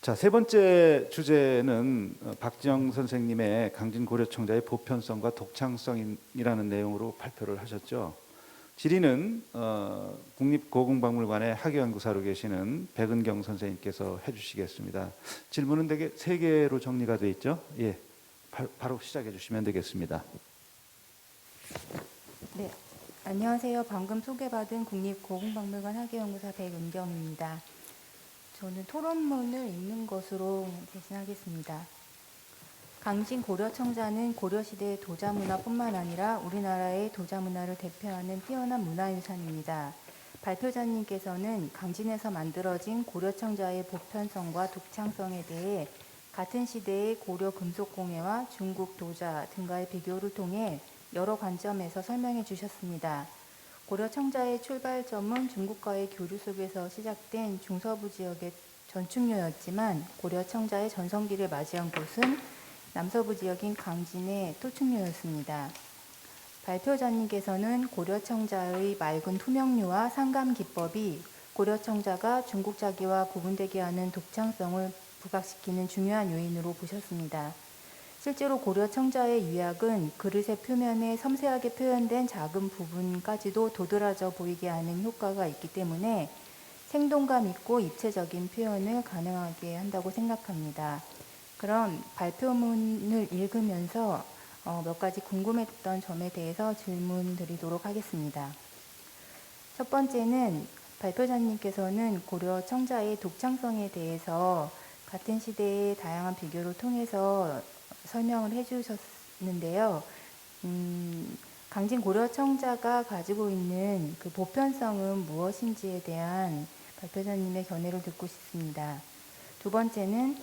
자, 세 번째 주제는 박지영 선생님의 강진고려청자의 보편성과 독창성이라는 내용으로 발표를 하셨죠. 질의는 국립고궁박물관의 학예연구사로 계시는 백은경 선생님께서 해주시겠습니다. 질문은 대개 세 개로 정리가 되어 있죠. 예, 바로 시작해 주시면 되겠습니다. 네, 안녕하세요. 방금 소개받은 국립고궁박물관 학예연구사 백은경입니다. 저는 토론문을 읽는 것으로 대신하겠습니다. 강진 고려청자는 고려시대의 도자문화뿐만 아니라 우리나라의 도자문화를 대표하는 뛰어난 문화유산입니다. 발표자님께서는 강진에서 만들어진 고려청자의 보편성과 독창성에 대해 같은 시대의 고려 금속공예와 중국 도자 등과의 비교를 통해 여러 관점에서 설명해 주셨습니다. 고려 청자의 출발점은 중국과의 교류 속에서 시작된 중서부 지역의 전충료였지만 고려 청자의 전성기를 맞이한 곳은 남서부 지역인 강진의 토충료였습니다. 발표자님께서는 고려 청자의 맑은 투명류와 상감 기법이 고려 청자가 중국 자기와 구분되게 하는 독창성을 부각시키는 중요한 요인으로 보셨습니다. 실제로 고려 청자의 유약은 그릇의 표면에 섬세하게 표현된 작은 부분까지도 도드라져 보이게 하는 효과가 있기 때문에 생동감 있고 입체적인 표현을 가능하게 한다고 생각합니다. 그럼 발표문을 읽으면서 몇 가지 궁금했던 점에 대해서 질문 드리도록 하겠습니다. 첫 번째는 발표자님께서는 고려 청자의 독창성에 대해서 같은 시대의 다양한 비교를 통해서 설명을 해주셨는데요. 강진 고려청자가 가지고 있는 그 보편성은 무엇인지에 대한 발표자님의 견해를 듣고 싶습니다. 두 번째는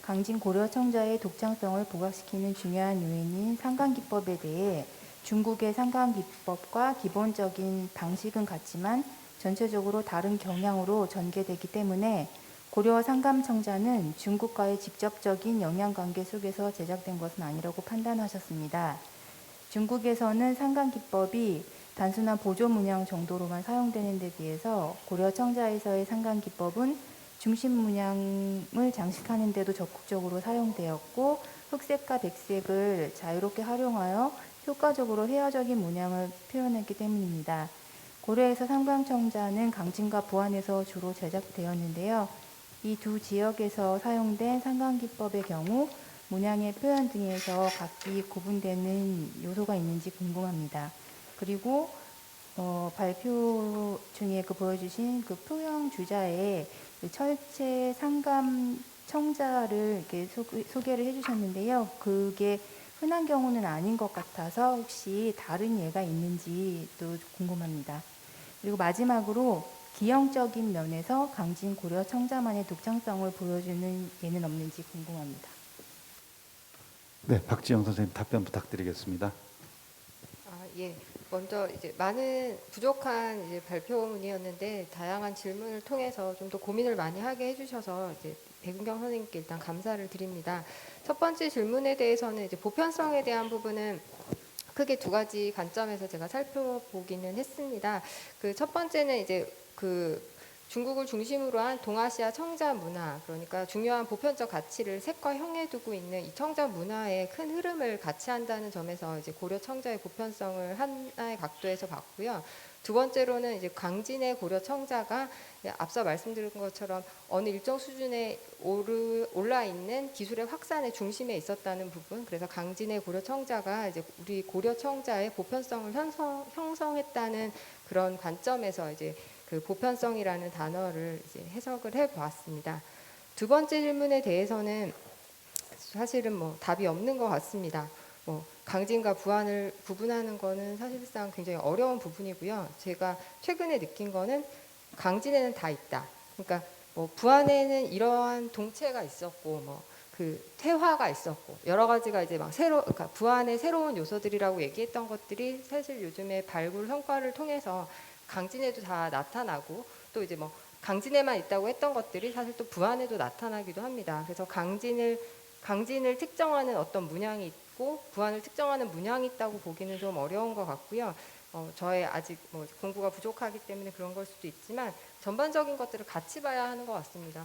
강진 고려청자의 독창성을 부각시키는 중요한 요인인 상감기법에 대해 중국의 상감기법과 기본적인 방식은 같지만 전체적으로 다른 경향으로 전개되기 때문에 고려 상감청자는 중국과의 직접적인 영향관계 속에서 제작된 것은 아니라고 판단하셨습니다. 중국에서는 상감기법이 단순한 보조문양 정도로만 사용되는 데 비해서 고려 청자에서의 상감기법은 중심 문양을 장식하는 데도 적극적으로 사용되었고 흑색과 백색을 자유롭게 활용하여 효과적으로 회화적인 문양을 표현했기 때문입니다. 고려에서 상감청자는 강진과 부안에서 주로 제작되었는데요. 이 두 지역에서 사용된 상감기법의 경우 문양의 표현 등에서 각기 구분되는 요소가 있는지 궁금합니다. 그리고 발표 중에 보여주신 그 표형 주자에 그 철제 상감 청자를 이렇게 소개를 해주셨는데요. 그게 흔한 경우는 아닌 것 같아서 혹시 다른 예가 있는지 또 궁금합니다. 그리고 마지막으로 기형적인 면에서 강진 고려 청자만의 독창성을 보여주는 예는 없는지 궁금합니다. 네, 박지영 선생님 답변 부탁드리겠습니다. 예. 먼저 이제 많은 부족한 이제 발표문이었는데 다양한 질문을 통해서 좀 더 고민을 많이 하게 해주셔서 이제 백은경 선생님께 일단 감사를 드립니다. 첫 번째 질문에 대해서는 이제 보편성에 대한 부분은 크게 두 가지 관점에서 제가 살펴보기는 했습니다. 그 첫 번째는 이제 그 중국을 중심으로 한 동아시아 청자 문화, 그러니까 중요한 보편적 가치를 색과 형에 두고 있는 이 청자 문화의 큰 흐름을 같이 한다는 점에서 이제 고려 청자의 보편성을 하나의 각도에서 봤고요. 두 번째로는 이제 강진의 고려 청자가 앞서 말씀드린 것처럼 어느 일정 수준에 올라 있는 기술의 확산의 중심에 있었다는 부분, 그래서 강진의 고려 청자가 이제 우리 고려 청자의 보편성을 형성했다는 그런 관점에서 이제 그 보편성이라는 단어를 이제 해석을 해보았습니다. 두 번째 질문에 대해서는 사실은 뭐 답이 없는 것 같습니다. 강진과 부안을 구분하는 거는 사실상 굉장히 어려운 부분이고요. 제가 최근에 느낀 거는 강진에는 다 있다. 그러니까 부안에는 이러한 동체가 있었고 그 퇴화가 있었고 여러 가지가 이제 그러니까 부안의 새로운 요소들이라고 얘기했던 것들이 사실 요즘에 발굴 성과를 통해서 강진에도 다 나타나고 또 이제 강진에만 있다고 했던 것들이 사실 또 부안에도 나타나기도 합니다. 그래서 강진을 특정하는 어떤 문양이 있고 부안을 특정하는 문양이 있다고 보기는 좀 어려운 것 같고요. 저의 아직 공부가 부족하기 때문에 그런 걸 수도 있지만 전반적인 것들을 같이 봐야 하는 것 같습니다.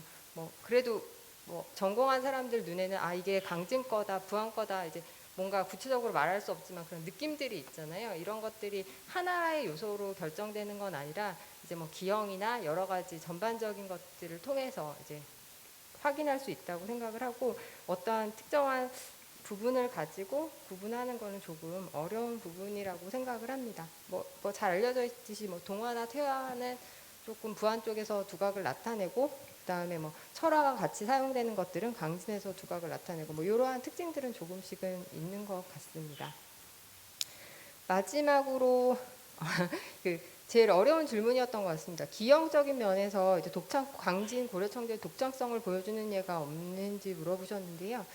그래도 뭐 전공한 사람들 눈에는 아 이게 강진 거다, 부안 거다 이제 뭔가 구체적으로 말할 수 없지만 그런 느낌들이 있잖아요. 이런 것들이 하나의 요소로 결정되는 건 아니라 이제 뭐 기형이나 여러 가지 전반적인 것들을 통해서 이제 확인할 수 있다고 생각을 하고 어떠한 특정한 부분을 가지고 구분하는 거는 조금 어려운 부분이라고 생각을 합니다. 뭐 잘 알려져 있듯이 뭐 동화나 퇴화는 조금 부안 쪽에서 두각을 나타내고 그다음에 뭐 철화가 같이 사용되는 것들은 강진에서 두각을 나타내고 뭐 이러한 특징들은 조금씩은 있는 것 같습니다. 마지막으로 그 제일 어려운 질문이었던 것 같습니다. 기형적인 면에서 이제 강진 고려청자의 독창성을 보여주는 예가 없는지 물어보셨는데요.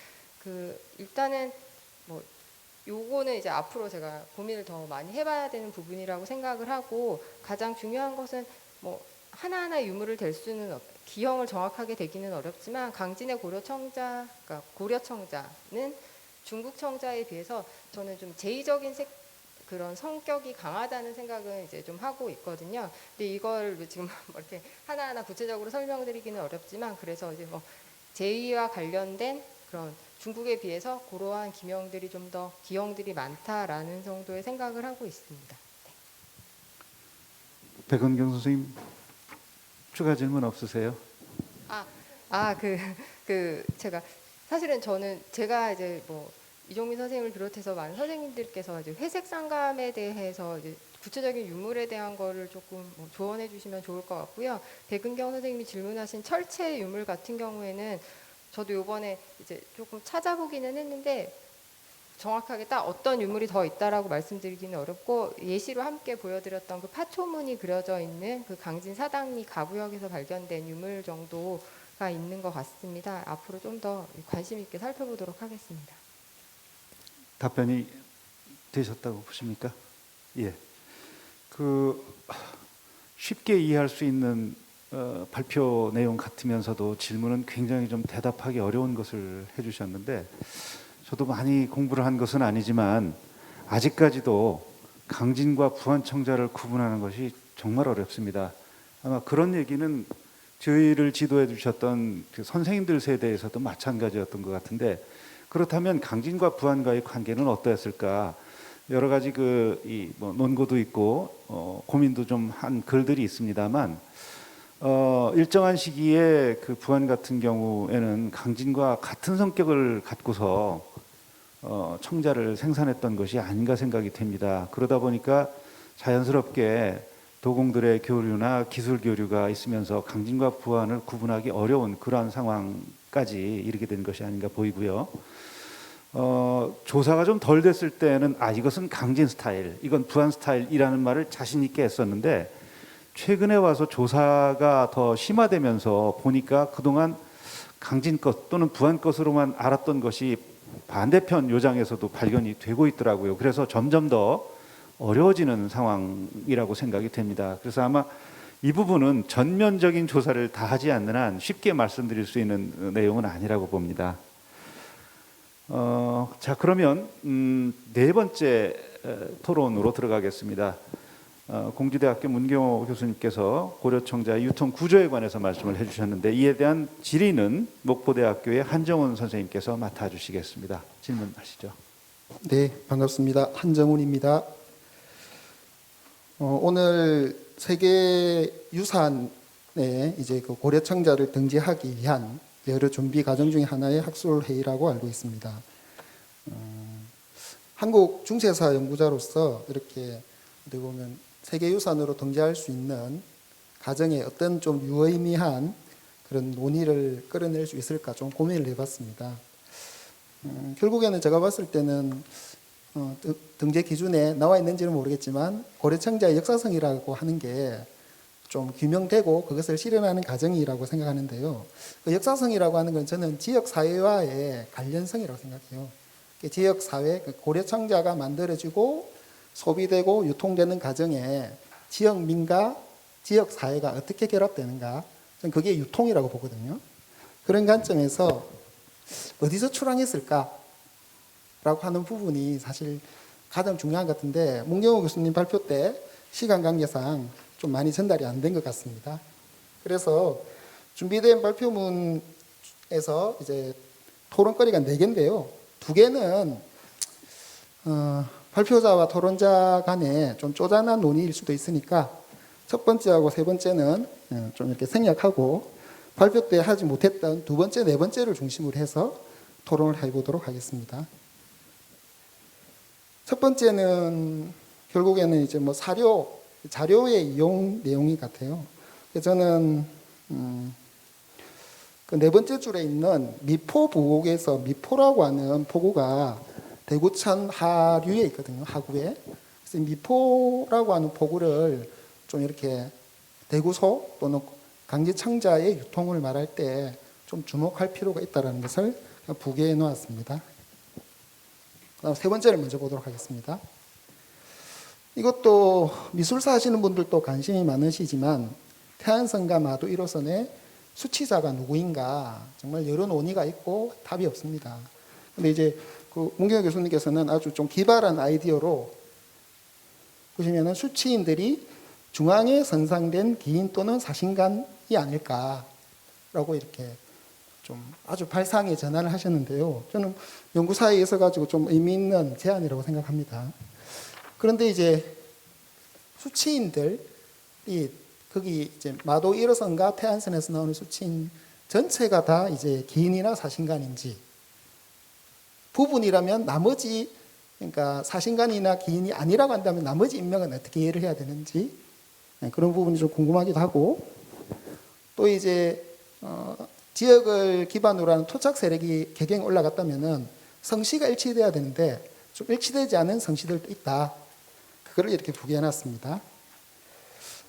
그 일단은 뭐 요거는 이제 앞으로 제가 고민을 더 많이 해봐야 되는 부분이라고 생각을 하고 가장 중요한 것은 뭐 하나하나 유물을 댈 수는 기형을 정확하게 대기는 어렵지만 강진의 고려청자, 그러니까 고려청자는 중국 청자에 비해서 저는 좀 제의적인 그런 성격이 강하다는 생각은 이제 좀 하고 있거든요. 근데 이걸 지금 뭐 이렇게 하나하나 구체적으로 설명드리기는 어렵지만 그래서 이제 뭐 제의와 관련된 그런 중국에 비해서 그러한 기명들이 좀 더 기형들이 많다라는 정도의 생각을 하고 있습니다. 백은경 선생님 추가 질문 없으세요? 제가 사실은 제가 이제 뭐 이종민 선생님을 비롯해서 많은 선생님들께서 이제 회색 상감에 대해서 이제 구체적인 유물에 대한 거를 조금 뭐 조언해 주시면 좋을 것 같고요. 백은경 선생님이 질문하신 철체 유물 같은 경우에는 저도 이번에 이제 조금 찾아보기는 했는데 정확하게 딱 어떤 유물이 더 있다라고 말씀드리기는 어렵고 예시로 함께 보여드렸던 그 파초문이 그려져 있는 그 강진 사당리 가부역에서 발견된 유물 정도가 있는 것 같습니다. 앞으로 좀 더 관심 있게 살펴보도록 하겠습니다. 답변이 되셨다고 보십니까? 예. 그 쉽게 이해할 수 있는 발표 내용 같으면서도 질문은 굉장히 좀 대답하기 어려운 것을 해주셨는데 저도 많이 공부를 한 것은 아니지만 아직까지도 강진과 부안청자를 구분하는 것이 정말 어렵습니다. 아마 그런 얘기는 저희를 지도해 주셨던 그 선생님들 세대에서도 마찬가지였던 것 같은데 그렇다면 강진과 부안과의 관계는 어떠했을까? 여러 가지 뭐 논고도 있고 고민도 좀 한 글들이 있습니다만 일정한 시기에 그 부안 같은 경우에는 강진과 같은 성격을 갖고서 청자를 생산했던 것이 아닌가 생각이 됩니다. 그러다 보니까 자연스럽게 도공들의 교류나 기술 교류가 있으면서 강진과 부안을 구분하기 어려운 그러한 상황까지 이르게 된 것이 아닌가 보이고요. 조사가 좀 덜 됐을 때는 이것은 강진 스타일, 이건 부안 스타일이라는 말을 자신 있게 했었는데 최근에 와서 조사가 더 심화되면서 보니까 그동안 강진 것 또는 부안 것으로만 알았던 것이 반대편 요장에서도 발견이 되고 있더라고요. 그래서 점점 더 어려워지는 상황이라고 생각이 됩니다. 그래서 아마 이 부분은 전면적인 조사를 다 하지 않는 한 쉽게 말씀드릴 수 있는 내용은 아니라고 봅니다. 자, 그러면 네 번째 토론으로 들어가겠습니다. 공주대학교 문경호 교수님께서 고려청자의 유통 구조에 관해서 말씀을 해주셨는데 이에 대한 질의는 목포대학교의 한정훈 선생님께서 맡아주시겠습니다. 질문하시죠. 네, 반갑습니다. 한정훈입니다. 오늘 세계유산에 이제 그 고려청자를 등재하기 위한 여러 준비 과정 중에 하나의 학술회의라고 알고 있습니다. 한국 중세사 연구자로서 이렇게 어떻게 보면 세계유산으로 등재할 수 있는 과정에 어떤 좀 유의미한 그런 논의를 끌어낼 수 있을까 좀 고민을 해봤습니다. 결국에는 제가 봤을 때는 등재 기준에 나와 있는지는 모르겠지만 고려청자의 역사성이라고 하는 게 좀 규명되고 그것을 실현하는 과정이라고 생각하는데요. 그 역사성이라고 하는 건 저는 지역사회와의 관련성이라고 생각해요. 지역사회, 고려청자가 만들어지고 소비되고 유통되는 과정에 지역민과 지역사회가 어떻게 결합되는가, 저는 그게 유통이라고 보거든요. 그런 관점에서 어디서 출항했을까? 라고 하는 부분이 사실 가장 중요한 것 같은데 문경호 교수님 발표 때 시간 관계상 좀 많이 전달이 안 된 것 같습니다. 그래서 준비된 발표문 에서 이제 토론거리가 4개인데요. 2개는 발표자와 토론자 간에 좀 쪼잔한 논의일 수도 있으니까 첫 번째하고 세 번째는 좀 이렇게 생략하고 발표 때 하지 못했던 두 번째, 네 번째를 중심으로 해서 토론을 해보도록 하겠습니다. 첫 번째는 결국에는 이제 뭐 자료의 이용 내용이 같아요. 그래서 저는 그 네 번째 줄에 있는 미포 부곡에서 미포라고 하는 포구가 대구천 하류에 있거든요. 하구에. 그래서 미포라고 하는 포구를 좀 이렇게 대구소 또는 강지청자의 유통을 말할 때 좀 주목할 필요가 있다는 것을 부개해 놓았습니다. 그다음 세 번째를 먼저 보도록 하겠습니다. 이것도 미술사 하시는 분들도 관심이 많으시지만 태안선과 마도 1호선의 수치자가 누구인가 정말 여러 논의가 있고 답이 없습니다. 근데 이제 그 문경엽 교수님께서는 아주 좀 기발한 아이디어로 보시면은 수치인들이 중앙에 선상된 기인 또는 사신관이 아닐까라고 이렇게 좀 아주 발상의 전환을 하셨는데요. 저는 연구사에 있어 가지고 좀 의미 있는 제안이라고 생각합니다. 그런데 이제 수치인들이 거기 이제 마도 1호선과 태안선에서 나오는 수치인 전체가 다 이제 기인이나 사신관인지 부분이라면 나머지 그러니까 사신관이나 기인이 아니라고 한다면 나머지 인명은 어떻게 이해를 해야 되는지 그런 부분이 좀 궁금하기도 하고 또 이제 지역을 기반으로 하는 토착 세력이 개경에 올라갔다면은 성씨가 일치돼야 되는데 좀 일치되지 않은 성씨들도 있다. 그거를 이렇게 부개해놨습니다.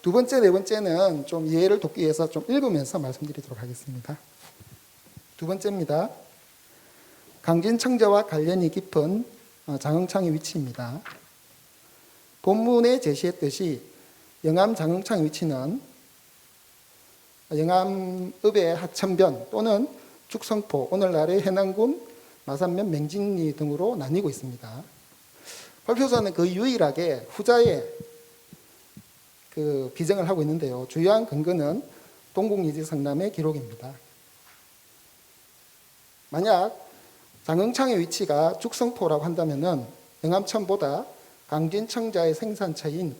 두 번째, 네 번째는 좀 이해를 돕기 위해서 좀 읽으면서 말씀드리도록 하겠습니다. 두 번째입니다. 강진청자와 관련이 깊은 장흥창의 위치입니다. 본문에 제시했듯이 영암 장흥창의 위치는 영암읍의 하천변 또는 죽성포, 오늘날의 해남군 마산면 맹진리 등으로 나뉘고 있습니다. 발표자는 그 유일하게 후자에 그 비정을 하고 있는데요. 주요한 근거는 동국리지 성남의 기록입니다. 만약 장흥창의 위치가 죽성포라고 한다면은 영암천보다 강진청자의 생산처인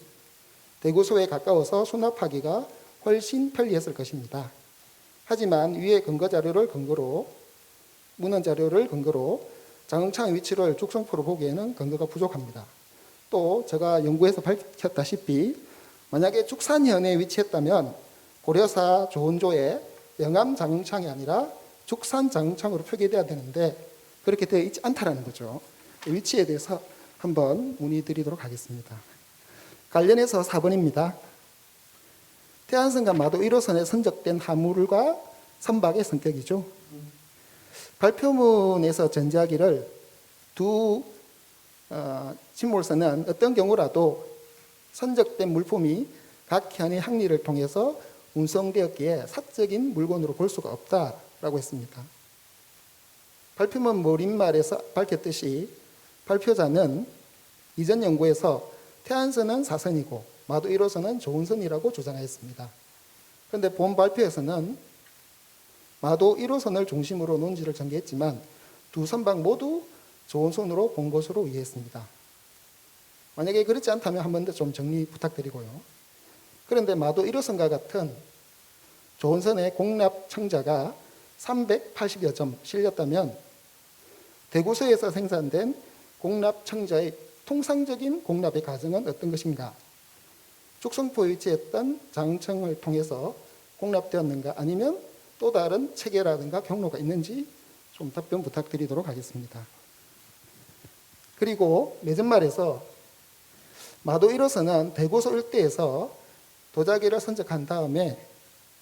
대구소에 가까워서 수납하기가 훨씬 편리했을 것입니다. 하지만 위의 근거 자료를 근거로 문헌 자료를 근거로 장흥창의 위치를 죽성포로 보기에는 근거가 부족합니다. 또 제가 연구해서 밝혔다시피 만약에 죽산현에 위치했다면 고려사 조은조의 영암 장흥창이 아니라 죽산 장흥창으로 표기돼야 되는데 그렇게 되어 있지 않다라는 거죠. 위치에 대해서 한번 문의드리도록 하겠습니다. 관련해서 4번입니다. 태안선과 마도 1호선에 선적된 화물과 선박의 성격이죠. 발표문에서 전제하기를 두 진몰서는 어떤 경우라도 선적된 물품이 각 현의 항리를 통해서 운송되었기에 사적인 물건으로 볼 수가 없다라고 했습니다. 발표문 몰입말에서 밝혔듯이 발표자는 이전 연구에서 태안선은 사선이고 마도 1호선은 조은선이라고 주장했습니다. 그런데 본 발표에서는 마도 1호선을 중심으로 논지를 전개했지만 두 선박 모두 조은선으로 본 것으로 이해했습니다. 만약에 그렇지 않다면 한 번 더 좀 정리 부탁드리고요. 그런데 마도 1호선과 같은 조은선의 공납 청자가 380여 점 실렸다면 대구소에서 생산된 공납 청자의 통상적인 공납의 과정은 어떤 것인가? 죽성포에 위치했던 장흥청을 통해서 공납되었는가? 아니면 또 다른 체계라든가 경로가 있는지 좀 답변 부탁드리도록 하겠습니다. 그리고 매전말에서 마도 1호선은 대구소 일대에서 도자기를 선적한 다음에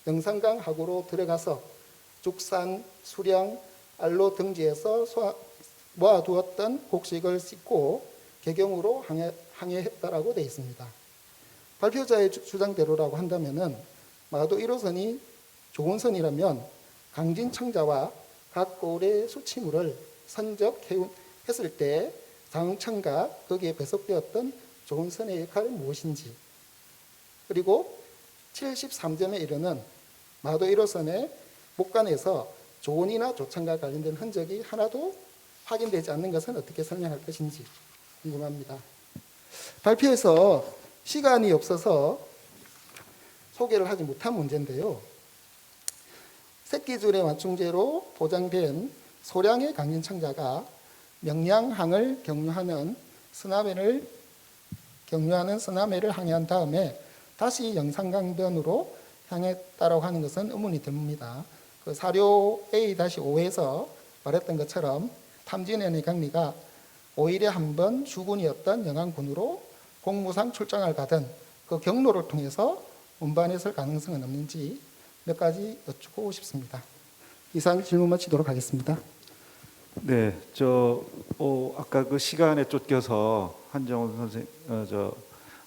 영산강 하구로 들어가서 죽산, 수령, 알로 등지에서 모아두었던 곡식을 싣고 개경으로 항해했다라고 되어 있습니다. 발표자의 주장대로라고 한다면은 마도 1호선이 조은선이라면 강진청자와 각 고을의 수치물을 선적했을 때 장흥청과 거기에 배속되었던 조은선의 역할은 무엇인지 그리고 73점에 이르는 마도 1호선의 목간에서 조언이나 조청과 관련된 흔적이 하나도 확인되지 않는 것은 어떻게 설명할 것인지 궁금합니다. 발표에서 시간이 없어서 소개를 하지 못한 문제인데요. 새끼줄의 완충제로 보장된 소량의 강진청자가 명량항을 경유하는 서남해를 항해한 다음에 다시 영산강변으로 향했다라고 하는 것은 의문이 듭니다. 그 사료 A-5에서 말했던 것처럼 탐진현의 강리가 5일에 한 번 주군이었던 영안군으로 공무상 출장을 가던 그 경로를 통해서 운반했을 가능성은 없는지 몇 가지 여쭙고 싶습니다. 이상 질문 마치도록 하겠습니다. 네, 아까 그 시간에 쫓겨서 한정훈 선생,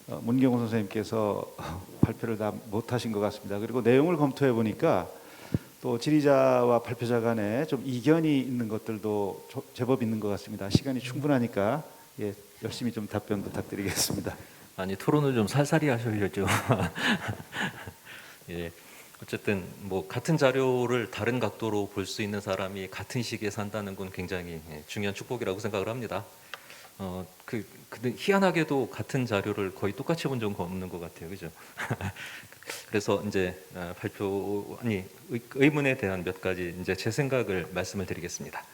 문경훈 선생님께서 발표를 다 못하신 것 같습니다. 그리고 내용을 검토해 보니까 또 질의자와 발표자 간에 좀 이견이 있는 것들도 제법 있는 것 같습니다. 시간이 충분하니까 열심히 좀 답변 부탁드리겠습니다. 아니 토론을 좀 살살이 하셔야죠. 예, 어쨌든 뭐 같은 자료를 다른 각도로 볼 수 있는 사람이 같은 시기에 산다는 건 굉장히 중요한 축복이라고 생각을 합니다. 근데 희한하게도 같은 자료를 거의 똑같이 본 적은 없는 것 같아요, 그죠? 그래서 이제 의문에 대한 몇 가지 이제 제 생각을 말씀을 드리겠습니다.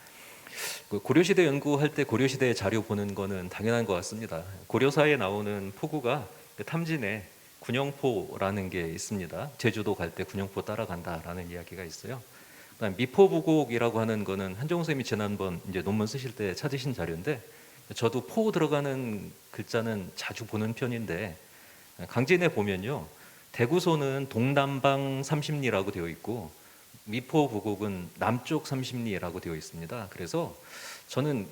고려시대 연구할 때 고려시대 자료 보는 거는 당연한 것 같습니다. 고려사에 나오는 포구가 탐진에 군영포라는 게 있습니다. 제주도 갈 때 군영포 따라간다라는 이야기가 있어요. 그다음 미포부곡이라고 하는 거는 한정우 선생님이 지난번 이제 논문 쓰실 때 찾으신 자료인데 저도 포 들어가는 글자는 자주 보는 편인데 강진에 보면요 대구소는 동남방 30리라고 되어 있고 미포부곡은 남쪽 30리라고 되어 있습니다. 그래서 저는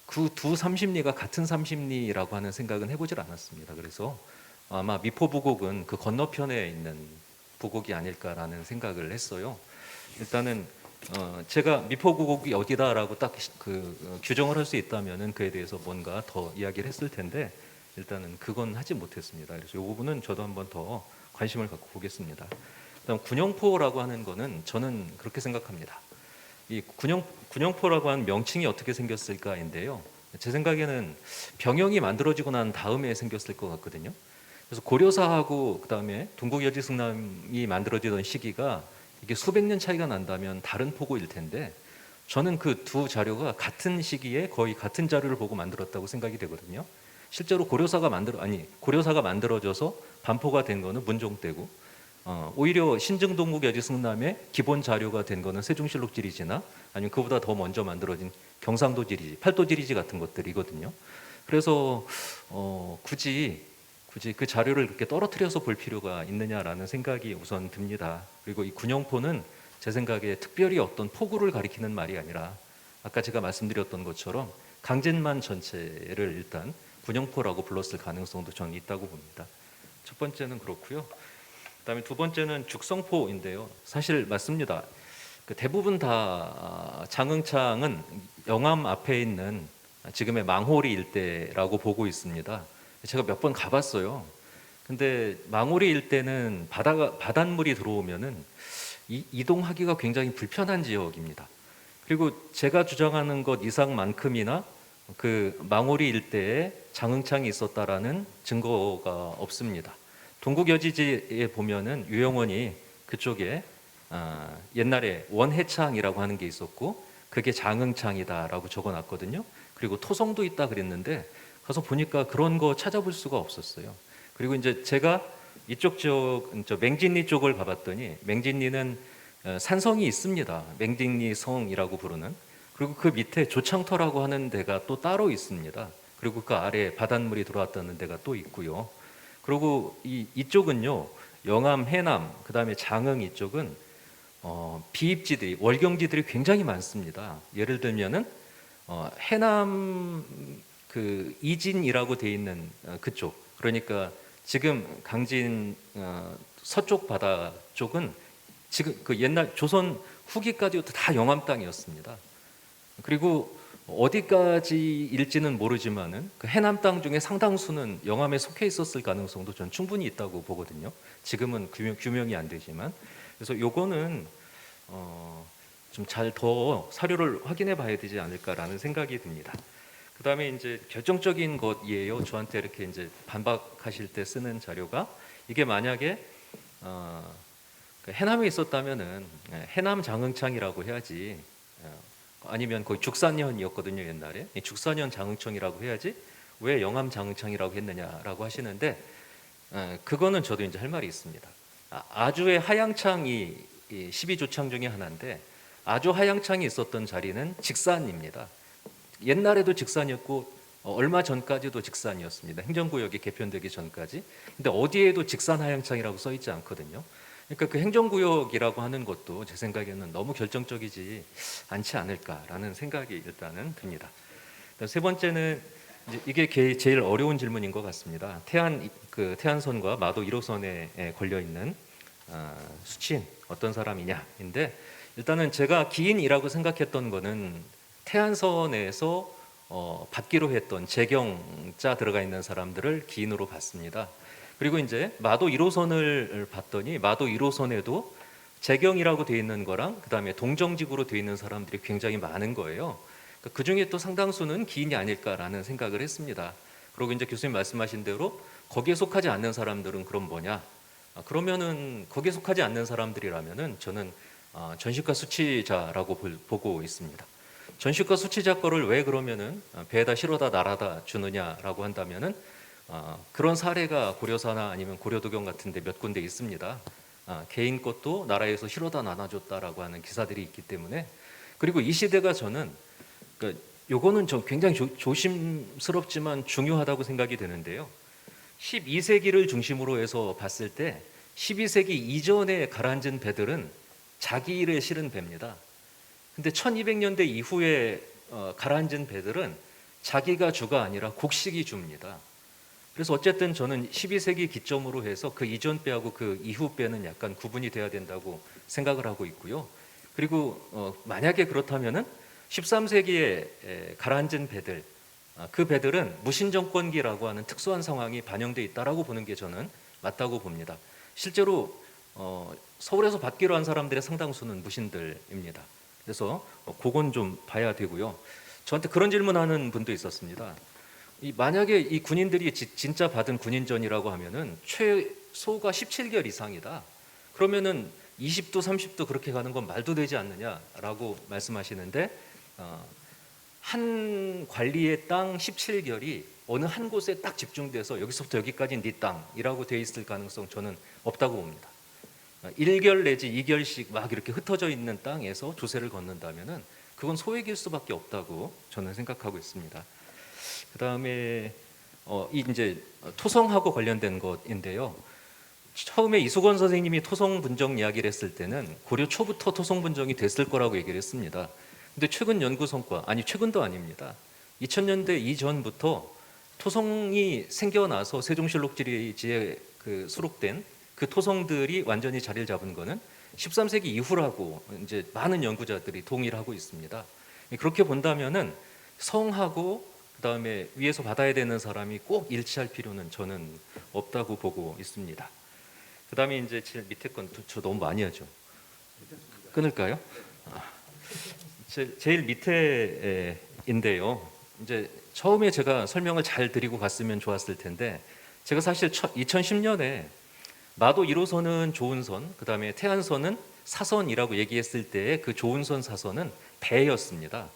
그 두 30리가 같은 30리라고 하는 생각은 해보질 않았습니다. 그래서 아마 미포부곡은 그 건너편에 있는 부곡이 아닐까라는 생각을 했어요. 일단은 제가 미포부곡이 어디다라고 딱 규정을 할 수 있다면은 그에 대해서 뭔가 더 이야기를 했을 텐데 일단은 그건 하지 못했습니다. 그래서 이 부분은 저도 한번 더 관심을 갖고 보겠습니다. 그다음 군영포라고 하는 거는 저는 그렇게 생각합니다. 이 군영포라고 하는 명칭이 어떻게 생겼을까인데요. 제 생각에는 병영이 만들어지고 난 다음에 생겼을 것 같거든요. 그래서 고려사하고 그다음에 동국여지승남이 만들어지던 시기가 이게 수백 년 차이가 난다면 다른 포구일 텐데 저는 그 두 자료가 같은 시기에 거의 같은 자료를 보고 만들었다고 생각이 되거든요. 실제로 고려사가 만들어져서 반포가 된 거는 문종 때고 오히려 신증동국여지승남의 기본 자료가 된 거는 세종실록 지리지나 아니면 그보다 더 먼저 만들어진 경상도 지리지, 팔도 지리지 같은 것들이거든요. 그래서 굳이 그 자료를 그렇게 떨어뜨려서 볼 필요가 있느냐라는 생각이 우선 듭니다. 그리고 이 군영포는 제 생각에 특별히 어떤 포구를 가리키는 말이 아니라 아까 제가 말씀드렸던 것처럼 강진만 전체를 일단 군영포라고 불렀을 가능성도 저는 있다고 봅니다. 첫 번째는 그렇고요. 그다음에 두 번째는 죽성포인데요. 사실 맞습니다. 대부분 다 장흥창은 영암 앞에 있는 지금의 망호리 일대라고 보고 있습니다. 제가 몇 번 가봤어요. 근데 망호리 일대는 바닷물이 들어오면은 이동하기가 굉장히 불편한 지역입니다. 그리고 제가 주장하는 것 이상만큼이나 그 망호리 일대에 장흥창이 있었다라는 증거가 없습니다. 동국여지지에 보면은 유영원이 그쪽에 옛날에 원해창이라고 하는 게 있었고 그게 장흥창이다라고 적어놨거든요. 그리고 토성도 있다 그랬는데 가서 보니까 그런 거 찾아볼 수가 없었어요. 그리고 이제 제가 이쪽 저 맹진리 쪽을 봐봤더니 맹진리는 산성이 있습니다. 맹진리 성이라고 부르는. 그리고 그 밑에 조창터라고 하는 데가 또 따로 있습니다. 그리고 그 아래에 바닷물이 들어왔다는 데가 또 있고요. 그리고 이쪽은요 영암, 해남, 그 다음에 장흥 이쪽은 비입지들이 월경지들이 굉장히 많습니다. 예를 들면은 해남 그 이진이라고 돼 있는 그쪽, 그러니까 지금 강진 서쪽 바다 쪽은 지금 그 옛날 조선 후기까지도 다 영암 땅이었습니다. 그리고 어디까지일지는 모르지만은 그 해남 땅 중에 상당수는 영암에 속해 있었을 가능성도 전 충분히 있다고 보거든요. 지금은 규명이 안 되지만, 그래서 요거는 좀 잘 더 사료를 확인해 봐야 되지 않을까라는 생각이 듭니다. 그다음에 이제 결정적인 것이에요. 저한테 이렇게 이제 반박하실 때 쓰는 자료가 이게 만약에 그 해남에 있었다면은 해남 장흥창이라고 해야지, 아니면 거의 죽산현이었거든요 옛날에. 이 죽산현 장흥청이라고 해야지 왜 영암 장흥창이라고 했느냐라고 하시는데, 그거는 저도 이제 할 말이 있습니다. 아주의 하양창이 12조창 중에 하나인데, 아주 하양창이 있었던 자리는 직산입니다. 옛날에도 직산이었고 얼마 전까지도 직산이었습니다. 행정구역이 개편되기 전까지. 근데 어디에도 직산 하양창이라고 써 있지 않거든요. 그러니까 그 행정구역이라고 하는 것도 제 생각에는 너무 결정적이지 않지 않을까라는 생각이 일단은 듭니다. 세 번째는 이제 이게 제일 어려운 질문인 것 같습니다. 태안선과 마도 1호선에 걸려 있는 수취인 어떤 사람이냐인데, 일단은 제가 기인이라고 생각했던 거는 태안선에서 받기로 했던 재경자 들어가 있는 사람들을 기인으로 봤습니다. 그리고 이제 마도 1호선을 봤더니 마도 1호선에도 재경이라고 돼 있는 거랑 그다음에 동정직으로 돼 있는 사람들이 굉장히 많은 거예요. 그 중에 또 상당수는 기인이 아닐까라는 생각을 했습니다. 그리고 이제 교수님 말씀하신 대로 거기에 속하지 않는 사람들은 그럼 뭐냐? 그러면은 거기에 속하지 않는 사람들이라면은 저는 전시과 수치자라고 보고 있습니다. 전시과 수치자 거를 왜 그러면은 배에다 실어다 날아다 주느냐라고 한다면은 그런 사례가 고려사나 아니면 고려도경 같은데 몇 군데 있습니다. 개인 것도 나라에서 실어다 나눠줬다라고 하는 기사들이 있기 때문에. 그리고 이 시대가 저는 요거는 저 굉장히 조심스럽지만 중요하다고 생각이 되는데요. 12세기를 중심으로 해서 봤을 때 12세기 이전에 가라앉은 배들은 자기 일에 실은 배입니다. 근데 1200년대 이후에 가라앉은 배들은 자기가 주가 아니라 곡식이 줍니다. 그래서 어쨌든 저는 12세기 기점으로 해서 그 이전 배하고 그 이후 배는 약간 구분이 돼야 된다고 생각을 하고 있고요. 그리고 만약에 그렇다면은 13세기에 가라앉은 배들, 그 배들은 무신정권기라고 하는 특수한 상황이 반영돼 있다라고 보는 게 저는 맞다고 봅니다. 실제로 서울에서 받기로 한 사람들의 상당수는 무신들입니다. 그래서 그건 좀 봐야 되고요. 저한테 그런 질문하는 분도 있었습니다. 만약에 이 군인들이 진짜 받은 군인전이라고 하면은 최소가 17개월 이상이다. 그러면은 20도 30도 그렇게 가는 건 말도 되지 않느냐라고 말씀하시는데, 한 관리의 땅 17결이 어느 한 곳에 딱 집중돼서 여기서부터 여기까지는 네 땅이라고 돼 있을 가능성 저는 없다고 봅니다. 1결 내지 2결씩 막 이렇게 흩어져 있는 땅에서 조세를 걷는다면은 그건 소액일 수밖에 없다고 저는 생각하고 있습니다. 그다음에 이제 토성하고 관련된 것인데요. 처음에 이수건 선생님이 토성 분정 이야기를 했을 때는 고려 초부터 토성 분정이 됐을 거라고 얘기를 했습니다. 근데 최근 연구 성과, 아니 최근도 아닙니다. 2000년대 이전부터 토성이 생겨나서 세종실록지리지에 수록된 그 토성들이 완전히 자리를 잡은 거는 13세기 이후라고 이제 많은 연구자들이 동의를 하고 있습니다. 그렇게 본다면은 성하고 그다음에 위에서 받아야 되는 사람이 꼭 일치할 필요는 저는 없다고 보고 있습니다. 그다음에 이제 제일 밑에 건 저 너무 많이 하죠. 끊을까요? 제일 밑에인데요. 이제 처음에 제가 설명을 잘 드리고 갔으면 좋았을 텐데, 제가 사실 2010년에 마도 1호선은 조은선, 그다음에 태안선은 사선이라고 얘기했을 때 그 조은선 사선은 배였습니다.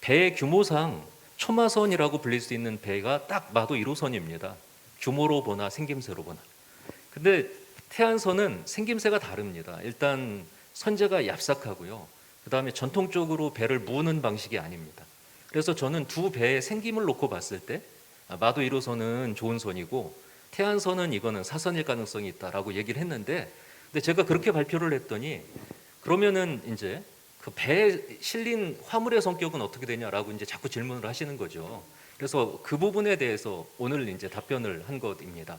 배 규모상 초마선이라고 불릴 수 있는 배가 딱 마도 1호선입니다. 규모로 보나 생김새로 보나. 근데 태안선은 생김새가 다릅니다. 일단 선재가 얍삭하고요. 그다음에 전통적으로 배를 무는 방식이 아닙니다. 그래서 저는 두 배의 생김을 놓고 봤을 때 마도 1호선은 조은선이고 태안선은 이거는 사선일 가능성이 있다라고 얘기를 했는데, 근데 제가 그렇게 발표를 했더니 그러면은 이제 그 배에 실린 화물의 성격은 어떻게 되냐라고 이제 자꾸 질문을 하시는 거죠. 그래서 그 부분에 대해서 오늘 이제 답변을 한 것입니다.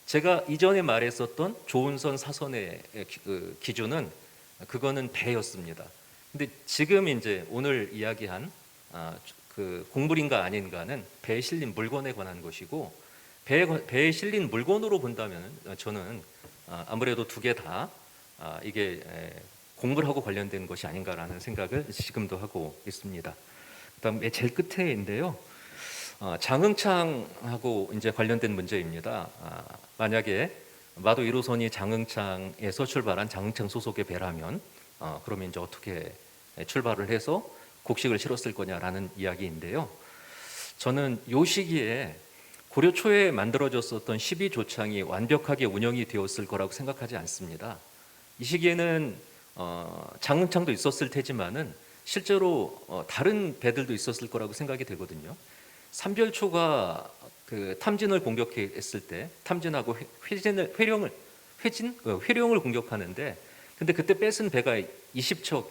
제가 이전에 말했었던 조은선 사선의 기준은 그거는 배였습니다. 근데 지금 이제 오늘 이야기한 그 곡물인가 아닌가는 배에 실린 물건에 관한 것이고, 배에 실린 물건으로 본다면 저는 아무래도 두 개 다 이게 공부를 하고 관련된 것이 아닌가라는 생각을 지금도 하고 있습니다. 그다음에 제일 끝에인데요. 장흥창하고 이제 관련된 문제입니다. 만약에 마도 1호선이 장흥창에서 출발한 장흥창 소속의 배라면 그러면 이제 어떻게 출발을 해서 곡식을 실었을 거냐라는 이야기인데요. 저는 이 시기에 고려 초에 만들어졌었던 12조창이 완벽하게 운영이 되었을 거라고 생각하지 않습니다. 이 시기에는 장흥창도 있었을 테지만은 실제로 다른 배들도 있었을 거라고 생각이 되거든요. 삼별초가 그 탐진을 공격했을 때 탐진하고 회룡을 공격하는데 근데 그때 뺏은 배가 20척,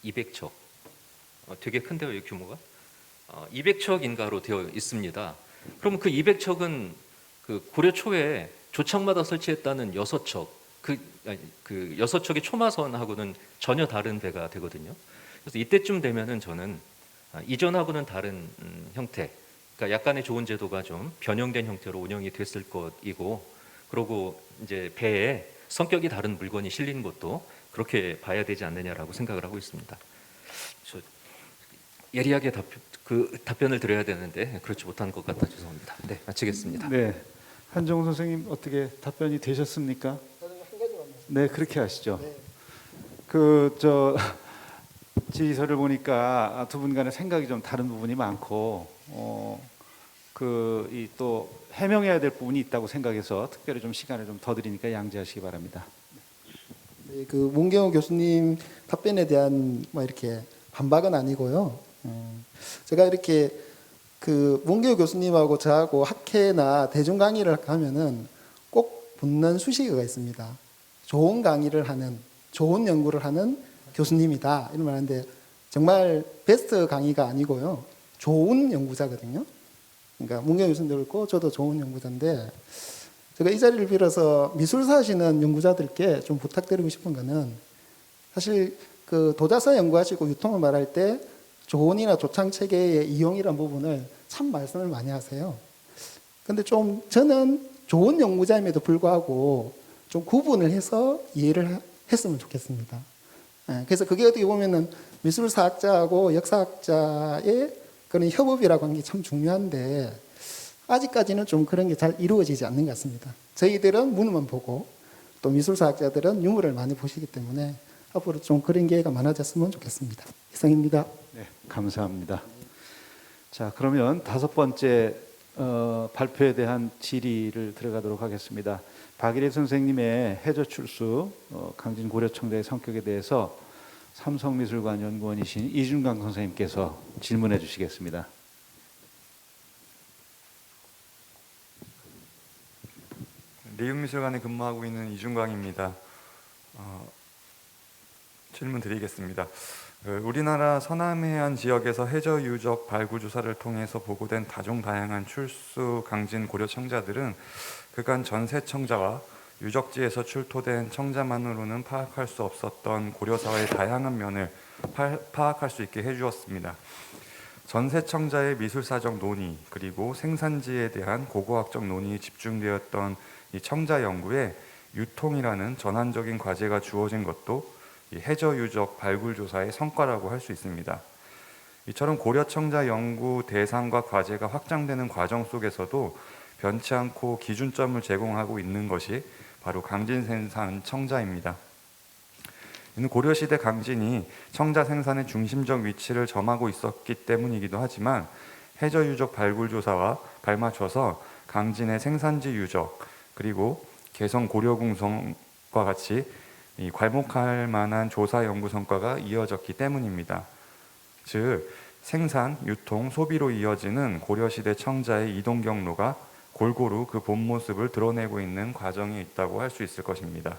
200척 되게 큰데요, 이 규모가 200척인가로 되어 있습니다. 그럼 그 200척은 그 고려 초에 조창마다 설치했다는 6척 그 6척의 초마선하고는 전혀 다른 배가 되거든요. 그래서 이때쯤 되면은 저는 이전하고는 다른 형태, 그러니까 약간의 좋은 제도가 좀 변형된 형태로 운영이 됐을 것이고, 그리고 이제 배에 성격이 다른 물건이 실린 것도 그렇게 봐야 되지 않느냐라고 생각을 하고 있습니다. 저 예리하게 답변을 드려야 되는데 그렇지 못한 것 같아 죄송합니다. 네, 마치겠습니다. 네, 한정우 선생님 어떻게 답변이 되셨습니까? 저는 한 가지만 말씀. 네, 그렇게 하시죠. 네. 질의서를 보니까 두 분 간의 생각이 좀 다른 부분이 많고 또 해명해야 될 부분이 있다고 생각해서 특별히 좀 시간을 좀 더 드리니까 양지하시기 바랍니다. 네, 그 문경호 교수님 답변에 대한 뭐 이렇게 반박은 아니고요. 제가 이렇게 그 문경호 교수님하고 저하고 학회나 대중 강의를 가면은 꼭 붙는 수식어가 있습니다. 좋은 강의를 하는, 좋은 연구를 하는 교수님이다 이런 말하는데 정말 베스트 강의가 아니고요. 좋은 연구자거든요. 그러니까 문경호 교수님도 그렇고 저도 좋은 연구자인데 제가 이 자리를 빌어서 미술사 하시는 연구자들께 좀 부탁드리고 싶은 거는 사실 그 도자사 연구하시고 유통을 말할 때 조언이나 조창 체계의 이용이라는 부분을 참 말씀을 많이 하세요. 근데 좀 저는 좋은 연구자임에도 불구하고 좀 구분을 해서 이해를 했으면 좋겠습니다. 그래서 그게 어떻게 보면은 미술사학자하고 역사학자의 그런 협업이라고 하는 게 참 중요한데 아직까지는 좀 그런 게 잘 이루어지지 않는 것 같습니다. 저희들은 문만 보고 또 미술사학자들은 유물을 많이 보시기 때문에 앞으로 좀 그런 기회가 많아졌으면 좋겠습니다. 이상입니다. 네, 감사합니다. 자, 그러면 5번째 발표에 대한 질의를 들어가도록 하겠습니다. 박일혜 선생님의 해저 출수 강진 고려청자의 성격에 대해서 삼성미술관 연구원이신 이준강 선생님께서 질문해 주시겠습니다. 리움미술관에 근무하고 있는 이준광입니다. 질문 드리겠습니다. 우리나라 서남해안 지역에서 해저 유적 발굴 조사를 통해서 보고된 다종다양한 출수 강진 고려 청자들은 그간 전세 청자와 유적지에서 출토된 청자만으로는 파악할 수 없었던 고려사의 다양한 면을 파악할 수 있게 해주었습니다. 전세 청자의 미술사적 논의 그리고 생산지에 대한 고고학적 논의에 집중되었던 이 청자 연구에 유통이라는 전환적인 과제가 주어진 것도 이 해저 유적 발굴 조사의 성과라고 할 수 있습니다. 이처럼 고려 청자 연구 대상과 과제가 확장되는 과정 속에서도 변치 않고 기준점을 제공하고 있는 것이 바로 강진 생산 청자입니다. 이는 고려시대 강진이 청자 생산의 중심적 위치를 점하고 있었기 때문이기도 하지만 해저 유적 발굴 조사와 발맞춰서 강진의 생산지 유적 그리고 개성 고려궁성과 같이 괄목할 만한 조사 연구 성과가 이어졌기 때문입니다. 즉 생산, 유통, 소비로 이어지는 고려시대 청자의 이동 경로가 골고루 그 본 모습을 드러내고 있는 과정이 있다고 할 수 있을 것입니다.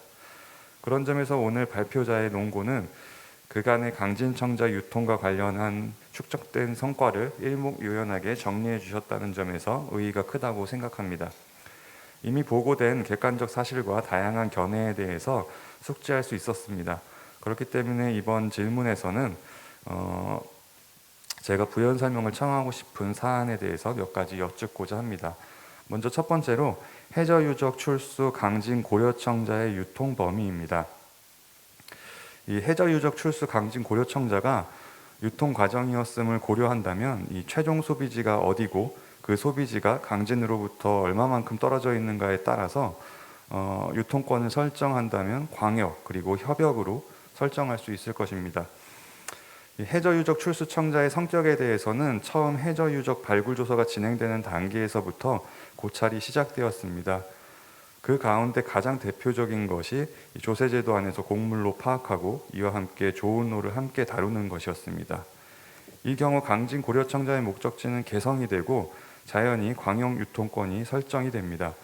그런 점에서 오늘 발표자의 논고는 그간의 강진 청자 유통과 관련한 축적된 성과를 일목요연하게 정리해 주셨다는 점에서 의의가 크다고 생각합니다. 이미 보고된 객관적 사실과 다양한 견해에 대해서 숙지할 수 있었습니다. 그렇기 때문에 이번 질문에서는 제가 부연 설명을 청하고 싶은 사안에 대해서 몇 가지 여쭙고자 합니다. 먼저 첫 번째로 해저 유적 출수 강진 고려청자의 유통 범위입니다. 이 해저 유적 출수 강진 고려청자가 유통 과정이었음을 고려한다면 이 최종 소비지가 어디고 그 소비지가 강진으로부터 얼마만큼 떨어져 있는가에 따라서 유통권을 설정한다면 광역 그리고 협약으로 설정할 수 있을 것입니다. 이 해저유적 출수청자의 성격에 대해서는 처음 해저유적 발굴 조사가 진행되는 단계에서부터 고찰이 시작되었습니다. 그 가운데 가장 대표적인 것이 조세제도 안에서 곡물로 파악하고 이와 함께 조은로를 함께 다루는 것이었습니다. 이 경우 강진 고려청자의 목적지는 개성이 되고 자연히 광역 유통권이 설정이 됩니다.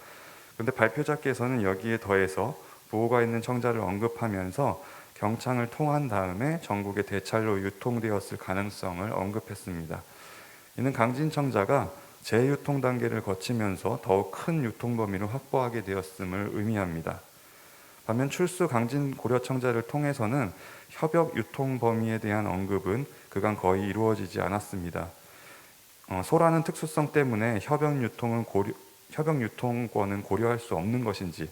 그런데 발표자께서는 여기에 더해서 부호가 있는 청자를 언급하면서 경창을 통한 다음에 전국에 대찰로 유통되었을 가능성을 언급했습니다. 이는 강진 청자가 재유통 단계를 거치면서 더욱 큰 유통 범위를 확보하게 되었음을 의미합니다. 반면 출수 강진 고려청자를 통해서는 협약 유통 범위에 대한 언급은 그간 거의 이루어지지 않았습니다. 소라는 특수성 때문에 협약 유통권은 고려할 수 없는 것인지,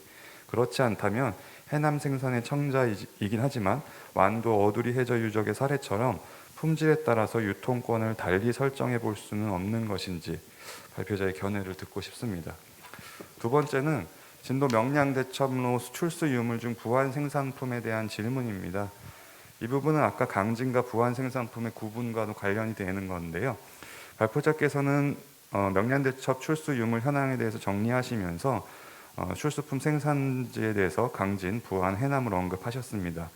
그렇지 않다면 해남 생산의 청자이긴 하지만 완도 어두리 해저 유적의 사례처럼 품질에 따라서 유통권을 달리 설정해 볼 수는 없는 것인지 발표자의 견해를 듣고 싶습니다. 두 번째는 진도 명량대첩로 출수 유물 중 부환 생산품에 대한 질문입니다. 이 부분은 아까 강진과 부환 생산품의 구분과도 관련이 되는 건데요. 발표자께서는 명량대첩 출수 유물 현황에 대해서 정리하시면서 출수품 생산지에 대해서 강진, 부안, 해남을 언급하셨습니다.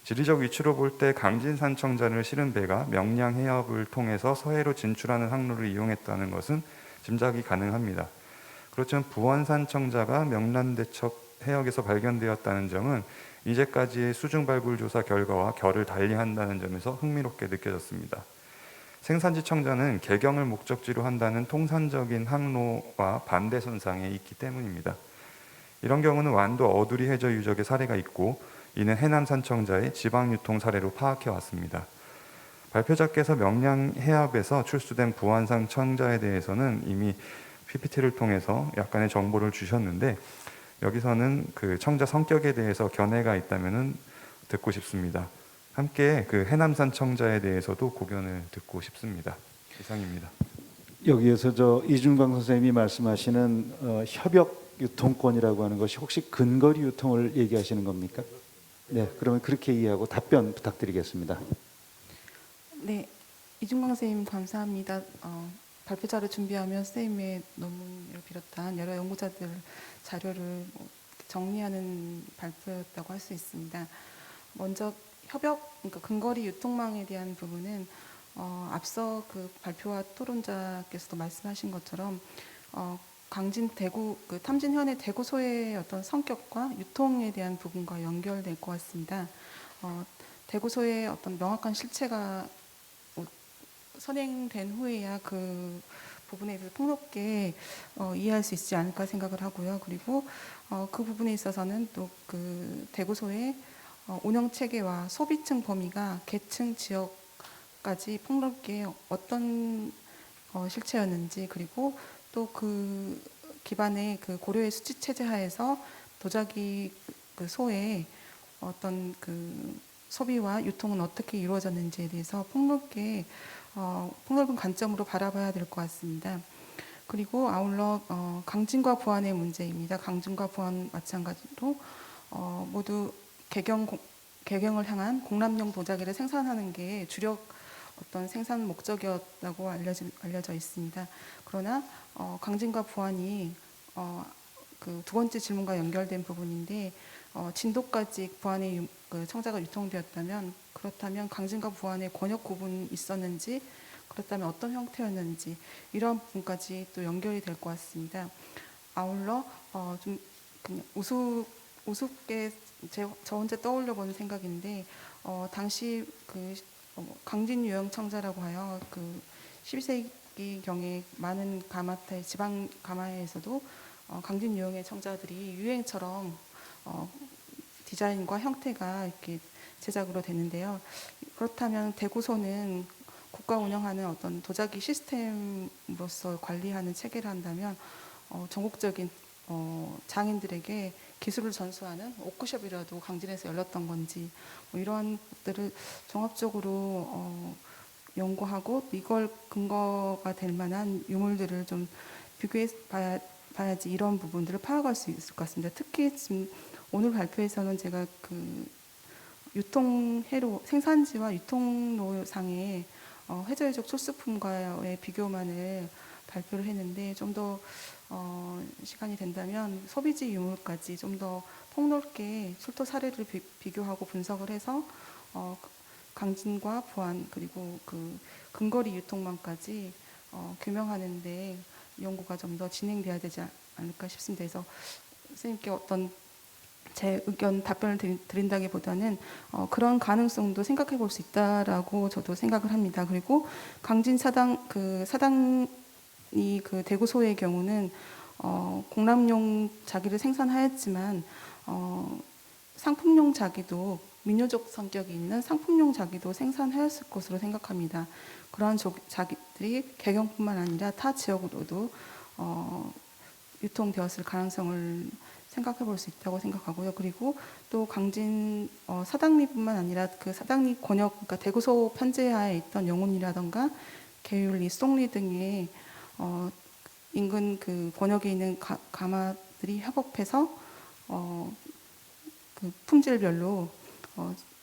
지리적 위치로 볼 때 강진산 청자를 실은 배가 명량 해협을 통해서 서해로 진출하는 항로를 이용했다는 것은 짐작이 가능합니다. 그렇지만 부안산 청자가 명란대첩 해역에서 발견되었다는 점은 이제까지의 수중 발굴 조사 결과와 결을 달리한다는 점에서 흥미롭게 느껴졌습니다. 생산지 청자는 개경을 목적지로 한다는 통상적인 항로와 반대선상에 있기 때문입니다. 이런 경우는 완도 어두리 해저 유적의 사례가 있고 이는 해남산 청자의 지방유통 사례로 파악해 왔습니다. 발표자께서 명량 해협에서 출수된 부안산 청자에 대해서는 이미 PPT를 통해서 약간의 정보를 주셨는데 여기서는 그 청자 성격에 대해서 견해가 있다면 듣고 싶습니다. 함께 그 해남산 청자에 대해서도 고견을 듣고 싶습니다. 이상입니다. 여기에서 이준광 선생님이 말씀하시는 협약 유통권이라고 하는 것이 혹시 근거리 유통을 얘기하시는 겁니까? 네, 그러면 그렇게 이해하고 답변 부탁드리겠습니다. 네, 이준광 선생님 감사합니다. 발표자를 준비하며 선생님의 논문을 비롯한 여러 연구자들 자료를 정리하는 발표였다고 할 수 있습니다. 먼저 협약, 그러니까 근거리 유통망에 대한 부분은 앞서 그 발표와 토론자께서도 말씀하신 것처럼 강진 대구 그 탐진현의 대구소의 어떤 성격과 유통에 대한 부분과 연결될 것 같습니다. 대구소의 어떤 명확한 실체가 선행된 후에야 그 부분에 대해서 폭넓게 이해할 수 있지 않을까 생각을 하고요. 그리고 그 부분에 있어서는 또 그 대구소의 운영 체계와 소비층 범위가 계층 지역까지 폭넓게 어떤 실체였는지, 그리고 또 그 기반의 그 고려의 수지 체제 하에서 도자기 그 소의 어떤 그 소비와 유통은 어떻게 이루어졌는지에 대해서 폭넓게 폭넓은 관점으로 바라봐야 될 것 같습니다. 그리고 아울러 강진과 부안의 문제입니다. 강진과 부안 마찬가지로 모두 개경을 향한 공람용 도자기를 생산하는 게 주력 어떤 생산 목적이었다고 알려져 있습니다. 그러나 강진과 부안이 그 두 번째 질문과 연결된 부분인데 진도까지 부안의 그 청자가 유통되었다면, 그렇다면 강진과 부안의 권역 구분이 있었는지, 그렇다면 어떤 형태였는지, 이런 부분까지 또 연결이 될 것 같습니다. 아울러 좀 그냥 우습게 저 혼자 떠올려 보는 생각인데 당시 그 강진 유형 청자라고 하여 그 12세기 경에 많은 가마타의 지방 가마에서도 강진 유형의 청자들이 유행처럼 디자인과 형태가 이렇게 제작으로 되는데요. 그렇다면 대구소는 국가 운영하는 어떤 도자기 시스템으로서 관리하는 체계를 한다면 전국적인 장인들에게 기술을 전수하는 워크숍이라도 강진에서 열렸던 건지 뭐 이런 것들을 종합적으로 연구하고 이걸 근거가 될 만한 유물들을 좀 비교해 봐야지 이런 부분들을 파악할 수 있을 것 같습니다. 특히 지금 오늘 발표에서는 제가 그 유통회로 생산지와 유통로상의 해저유적 출수품과의 비교만을 발표를 했는데 좀 더 시간이 된다면 소비지 유물까지 좀 더 폭넓게 출토 사례를 비교하고 분석을 해서 강진과 보안 그리고 그 근거리 유통망까지 규명하는데 연구가 좀 더 진행돼야 되지 않을까 싶습니다. 그래서 선생님께 어떤 제 의견 답변을 드린다기보다는 그런 가능성도 생각해 볼 수 있다라고 저도 생각을 합니다. 그리고 강진 사당이 그 대구소의 경우는 공람용 자기를 생산하였지만 상품용 자기도 민요적 성격이 있는 상품용 자기도 생산하였을 것으로 생각합니다. 그러한 자기들이 개경뿐만 아니라 타 지역으로도 유통되었을 가능성을 생각해 볼 수 있다고 생각하고요. 그리고 또 강진 사당리뿐만 아니라 그 사당리 권역, 그러니까 대구소 편제하에 있던 영혼이라던가 계율리, 송리 등의 인근 그 권역에 있는 가마들이 협업해서 그 품질별로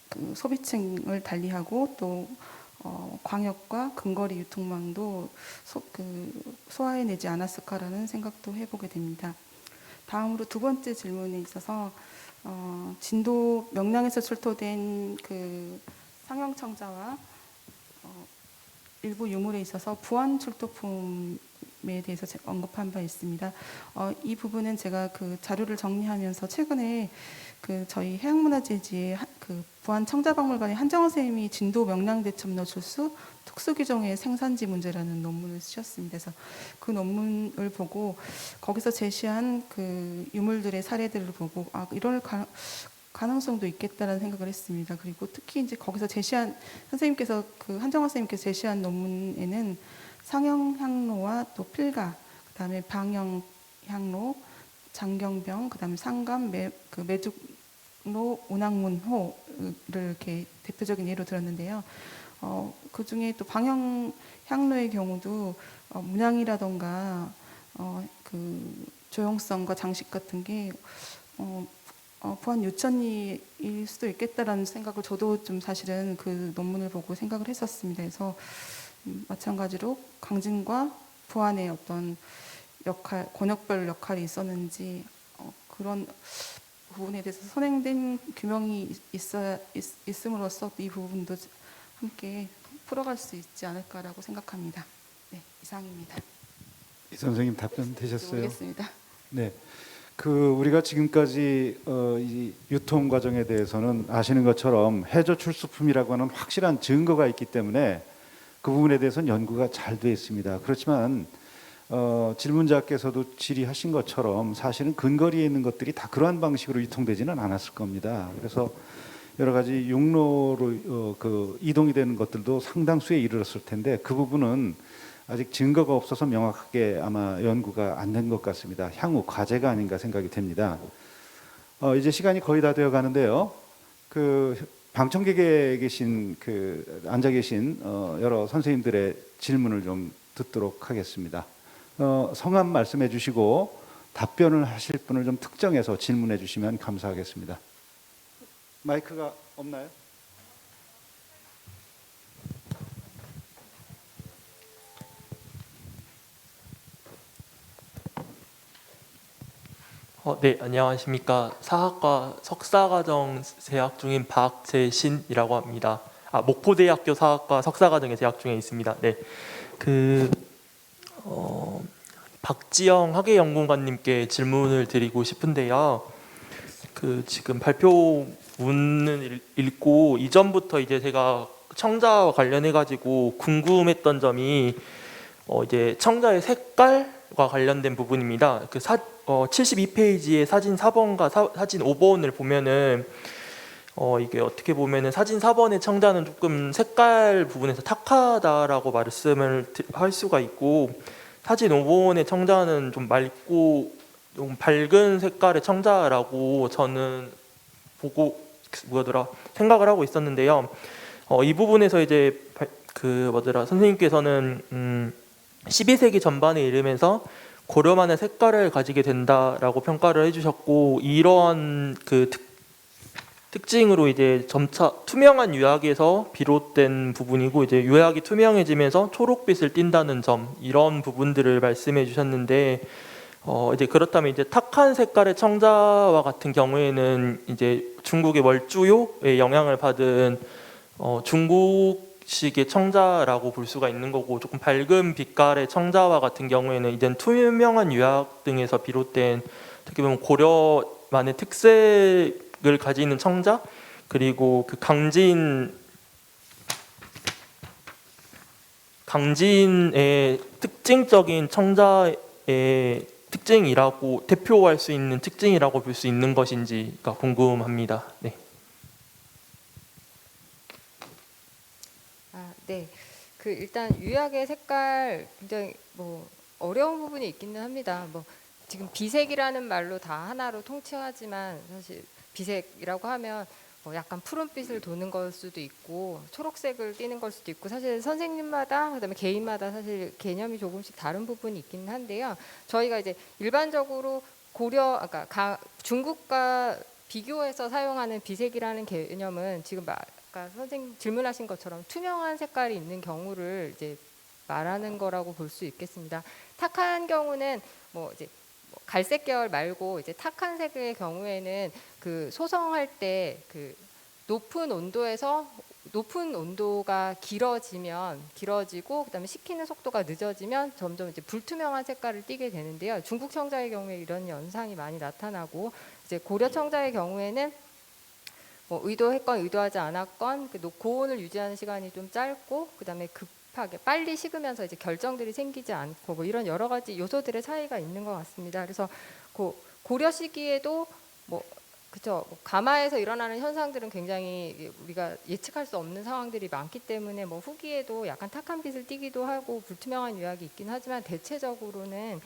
그 소비층을 달리하고 또 광역과 근거리 유통망도 소화해내지 않았을까라는 생각도 해보게 됩니다. 다음으로 두 번째 질문에 있어서 진도 명량에서 출토된 그 상형청자와 일부 유물에 있어서 부안 출토품에 대해서 언급한 바 있습니다. 이 부분은 제가 그 자료를 정리하면서 최근에 그 저희 해양문화재지의 그 부안 청자박물관의 한정원 선생님이 진도 명량대첩로 출수 특수규정의 생산지 문제라는 논문을 쓰셨습니다. 그래서 그 논문을 보고 거기서 제시한 그 유물들의 사례들을 보고 이럴 가능성도 있겠다라는 생각을 했습니다. 그리고 특히 이제 거기서 제시한 선생님께서 그 한정원 선생님께서 제시한 논문에는 상영향로와 또 필가, 그다음에 방영향로, 장경병, 그다음에 상감, 매죽로, 운항문호를 이렇게 대표적인 예로 들었는데요. 그 중에 또 방영향로의 경우도 문양이라던가 그 조형성과 장식 같은 게 부안 유천리일 수도 있겠다라는 생각을 저도 좀 사실은 그 논문을 보고 생각을 했었습니다. 그래서 마찬가지로 강진과 부안의 어떤 역할, 권역별 역할이 있었는지 그런 부분에 대해서 선행된 규명이 있음으로써 이 부분도 함께 풀어갈 수 있지 않을까라고 생각합니다. 네, 이상입니다. 이 선생님 답변 되셨어요? 모르겠습니다. 네. 그 우리가 지금까지 이 유통 과정에 대해서는 아시는 것처럼 해저 출수품이라고 하는 확실한 증거가 있기 때문에 그 부분에 대해서는 연구가 잘 돼 있습니다. 그렇지만 질문자께서도 질의하신 것처럼 사실은 근거리에 있는 것들이 다 그러한 방식으로 유통되지는 않았을 겁니다. 그래서 여러 가지 육로로 그 이동이 되는 것들도 상당수에 이르렀을 텐데 그 부분은 아직 증거가 없어서 명확하게 아마 연구가 안 된 것 같습니다. 향후 과제가 아닌가 생각이 됩니다. 이제 시간이 거의 다 되어 가는데요. 그 방청객에 계신 앉아 계신 여러 선생님들의 질문을 좀 듣도록 하겠습니다. 성함 말씀해 주시고 답변을 하실 분을 좀 특정해서 질문해 주시면 감사하겠습니다. 마이크가 없나요? 네, 안녕하십니까. 사학과 석사과정 재학 중인 박재신이라고 합니다. 목포대학교 사학과 석사과정에 재학 중에 있습니다. 네, 박지영 학예연구관님께 질문을 드리고 싶은데요. 지금 발표문을 읽고 이전부터 이제 제가 청자와 관련해 가지고 궁금했던 점이 이제 청자의 색깔과 관련된 부분입니다. 72페이지의 사진 4번과 사진 5번을 보면은 이게 어떻게 보면은 사진 4번의 청자는 조금 색깔 부분에서 탁하다라고 말씀을 할 수가 있고 사진 5번의 청자는 좀 맑고 좀 밝은 색깔의 청자라고 저는 보고 생각을 하고 있었는데요. 이 부분에서 이제 선생님께서는 12세기 전반에 이르면서 고려만의 색깔을 가지게 된다라고 평가를 해주셨고, 이러한 그 특징으로 이제 점차 투명한 유약에서 비롯된 부분이고, 이제 유약이 투명해지면서 초록빛을 띈다는 점, 이런 부분들을 말씀해 주셨는데, 이제 그렇다면 이제 탁한 색깔의 청자와 같은 경우에는 이제 중국의 월주요의 영향을 받은 중국식의 청자라고 볼 수가 있는 거고, 조금 밝은 빛깔의 청자와 같은 경우에는 이제 투명한 유약 등에서 비롯된 어떻게 보면 고려만의 특색을 가지는 청자, 그리고 그 강진의 특징적인 청자의 특징이라고 대표할 수 있는 특징이라고 볼 수 있는 것인지가 궁금합니다. 네. 네. 그 일단 유약의 색깔 굉장히 뭐 어려운 부분이 있기는 합니다. 뭐 지금 비색이라는 말로 다 하나로 통칭하지만 사실 비색이라고 하면 약간 푸른빛을 도는 걸 수도 있고 초록색을 띠는 걸 수도 있고, 사실 선생님마다 그다음에 개인마다 사실 개념이 조금씩 다른 부분이 있기는 한데요. 저희가 이제 일반적으로 중국과 비교해서 사용하는 비색이라는 개념은 지금 아까 선생님 질문하신 것처럼 투명한 색깔이 있는 경우를 이제 말하는 거라고 볼 수 있겠습니다. 탁한 경우는 이제 갈색 계열 말고 이제 탁한 색의 경우에는 그 소성할 때 그 높은 온도가 길어지고 그다음에 식히는 속도가 늦어지면 점점 이제 불투명한 색깔을 띠게 되는데요. 중국 청자의 경우에 이런 현상이 많이 나타나고, 이제 고려 청자의 경우에는 의도했건 의도하지 않았건 그 고온을 유지하는 시간이 좀 짧고, 그다음에 급하게 빨리 식으면서 이제 결정들이 생기지 않고 이런 여러 가지 요소들의 차이가 있는 것 같습니다. 그래서 고려 시기에도 가마에서 일어나는 현상들은 굉장히 우리가 예측할 수 없는 상황들이 많기 때문에 후기에도 약간 탁한 빛을 띠기도 하고 불투명한 유약이 있긴 하지만, 대체적으로는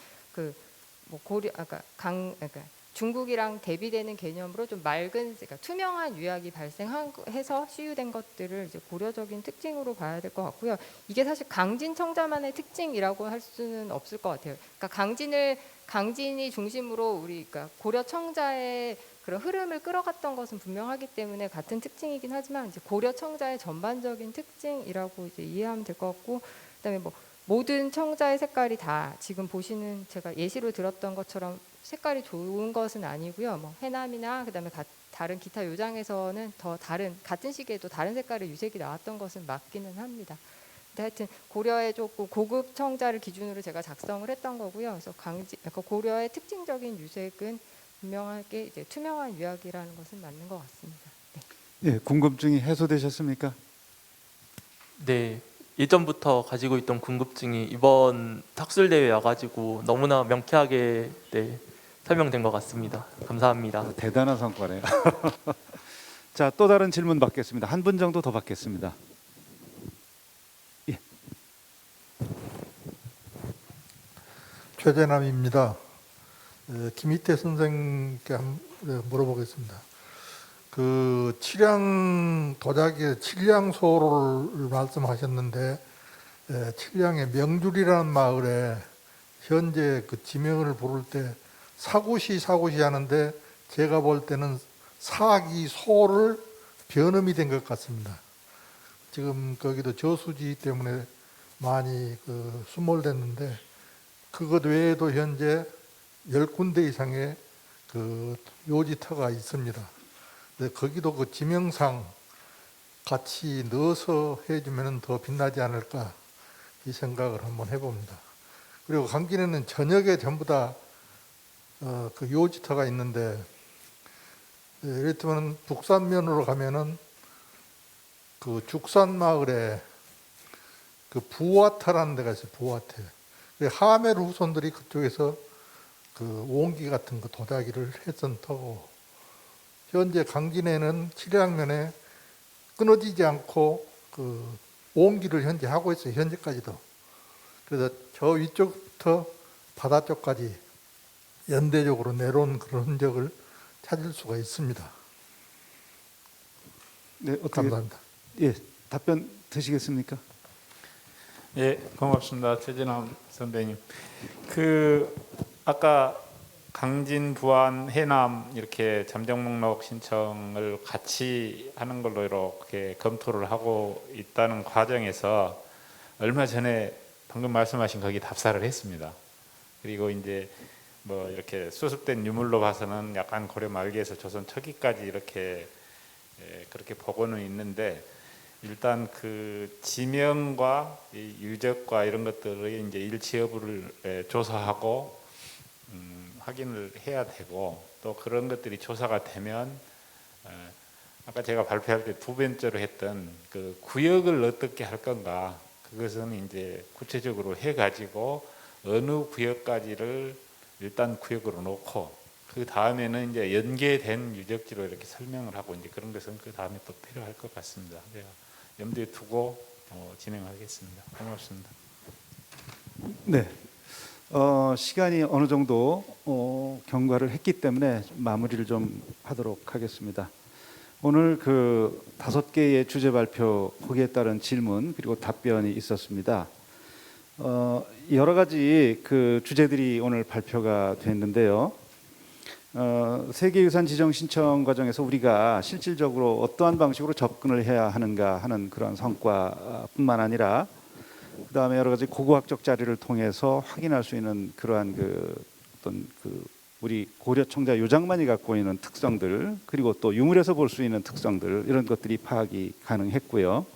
중국이랑 대비되는 개념으로 좀 맑은, 그러니까 투명한 유약이 발생해서 시유된 것들을 이제 고려적인 특징으로 봐야 될 것 같고요. 이게 사실 강진 청자만의 특징이라고 할 수는 없을 것 같아요. 그러니까 강진이 중심으로 그러니까 고려 청자의 그런 흐름을 끌어갔던 것은 분명하기 때문에 같은 특징이긴 하지만, 이제 고려 청자의 전반적인 특징이라고 이제 이해하면 될 것 같고, 그다음에 모든 청자의 색깔이 다 지금 보시는 제가 예시로 들었던 것처럼 색깔이 좋은 것은 아니고요. 해남이나 그다음에 다른 기타 요장에서는 같은 시기에도 다른 색깔의 유색이 나왔던 것은 맞기는 합니다. 근데 하여튼 고려의 조금 고급 청자를 기준으로 제가 작성을 했던 거고요. 그래서 고려의 특징적인 유색은 분명하게 이제 투명한 유약이라는 것은 맞는 것 같습니다. 네. 예, 궁금증이 해소되셨습니까? 네. 예전부터 가지고 있던 궁금증이 이번 학술대회에 와가지고 너무나 명쾌하게 설명된 것 같습니다. 감사합니다. 대단한 성과네요. 자, 또 다른 질문 받겠습니다. 한 분 정도 더 받겠습니다. 예. 최재남입니다. 김희태 선생님께 물어보겠습니다. 그 칠량 도자기의 칠량소를 말씀하셨는데, 칠량의 명줄이라는 마을에 현재 그 지명을 부를 때 사구시 하는데, 제가 볼 때는 사기 소를 변음이 된 것 같습니다. 지금 거기도 저수지 때문에 많이 수몰됐는데, 그것 외에도 현재 10군데 이상의 그 요지터가 있습니다. 거기도 그 지명상 같이 넣어서 해주면 더 빛나지 않을까, 이 생각을 한번 해봅니다. 그리고 강진에는 저녁에 전부 다 그 요지터가 있는데, 예를 들면 북산면으로 가면은 그 죽산마을에 그 부와타라는 데가 있어요. 부와태. 하멜 후손들이 그쪽에서 그 옹기 같은 거 도자기를 했던 터고, 현재 강진에는 칠량면에 끊어지지 않고 그 옹기를 현재 하고 있어요. 현재까지도. 그래서 저 위쪽부터 바다 쪽까지 연대적으로 내려온 그런 흔적을 찾을 수가 있습니다. 네, 어떻게 감사합니다. 예, 답변 되시겠습니까? 예, 고맙습니다. 최진남 선배님. 그 아까 강진, 부안, 해남 이렇게 잠정 목록 신청을 같이 하는 걸로 이렇게 검토를 하고 있다는 과정에서 얼마 전에 방금 말씀하신 거기 답사를 했습니다. 그리고 이제 뭐 이렇게 수습된 유물로 봐서는 약간 고려 말기에서 조선 초기까지 이렇게 그렇게 보고는 있는데, 일단 그 지명과 이 유적과 이런 것들의 이제 일치 여부를 조사하고 확인을 해야 되고, 또 그런 것들이 조사가 되면 아까 제가 발표할 때 두 번째로 했던 그 구역을 어떻게 할 건가, 그것은 이제 구체적으로 해가지고 어느 구역까지를 일단 구역으로 놓고 그 다음에는 이제 연계된 유적지로 이렇게 설명을 하고, 이제 그런 것은 그 다음에 또 필요할 것 같습니다. 제가 염두에 두고 진행하겠습니다. 고맙습니다. 네. 시간이 어느 정도 경과를 했기 때문에 마무리를 좀 하도록 하겠습니다. 오늘 그 5개의 주제 발표, 거기에 따른 질문 그리고 답변이 있었습니다. 여러 가지 그 주제들이 오늘 발표가 됐는데요. 세계유산 지정 신청 과정에서 우리가 실질적으로 어떠한 방식으로 접근을 해야 하는가 하는 그런 성과뿐만 아니라, 그 다음에 여러 가지 고고학적 자료를 통해서 확인할 수 있는 그러한 그 어떤 그 우리 고려 청자 요장만이 갖고 있는 특성들, 그리고 또 유물에서 볼 수 있는 특성들, 이런 것들이 파악이 가능했고요.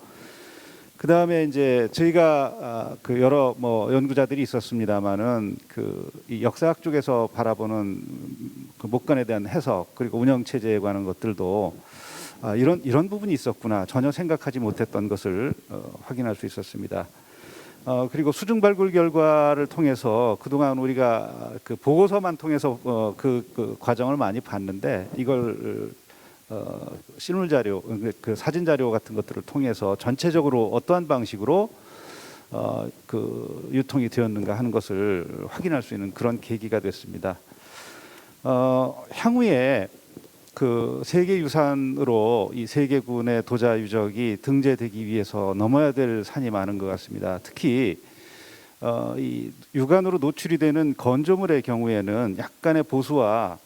그 다음에 이제 저희가 그 여러 뭐 연구자들이 있었습니다만은 이 역사학 쪽에서 바라보는 그 목간에 대한 해석, 그리고 운영 체제에 관한 것들도 이런 부분이 있었구나, 전혀 생각하지 못했던 것을 확인할 수 있었습니다. 그리고 수중 발굴 결과를 통해서 그동안 우리가 그 보고서만 통해서 그 과정을 많이 봤는데, 이걸 실물 자료, 그 사진 자료 같은 것들을 통해서 전체적으로 어떠한 방식으로 그 유통이 되었는가 하는 것을 확인할 수 있는 그런 계기가 됐습니다. 향후에 그 세계유산으로 이 세계군의 도자 유적이 등재되기 위해서 넘어야 될 산이 많은 것 같습니다. 특히 이 육안으로 노출이 되는 건조물의 경우에는 약간의 보수와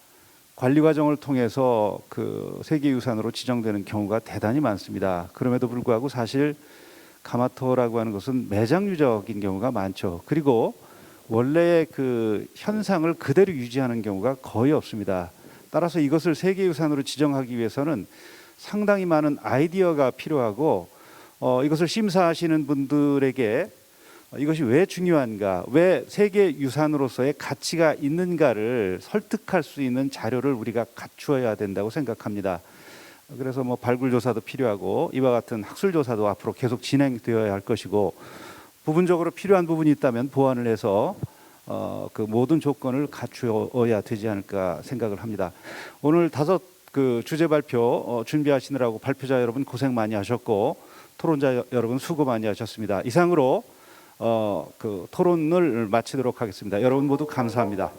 관리 과정을 통해서 그 세계유산으로 지정되는 경우가 대단히 많습니다. 그럼에도 불구하고 사실 가마토라고 하는 것은 매장 유적인 경우가 많죠. 그리고 원래의 그 현상을 그대로 유지하는 경우가 거의 없습니다. 따라서 이것을 세계유산으로 지정하기 위해서는 상당히 많은 아이디어가 필요하고, 이것을 심사하시는 분들에게 이것이 왜 중요한가, 왜 세계유산으로서의 가치가 있는가를 설득할 수 있는 자료를 우리가 갖추어야 된다고 생각합니다. 그래서 뭐 발굴조사도 필요하고, 이와 같은 학술조사도 앞으로 계속 진행되어야 할 것이고, 부분적으로 필요한 부분이 있다면 보완을 해서 그 모든 조건을 갖추어야 되지 않을까 생각을 합니다. 오늘 5 그 주제 발표 준비하시느라고 발표자 여러분 고생 많이 하셨고, 토론자 여러분 수고 많이 하셨습니다. 이상으로 그 토론을 마치도록 하겠습니다. 여러분 모두 감사합니다.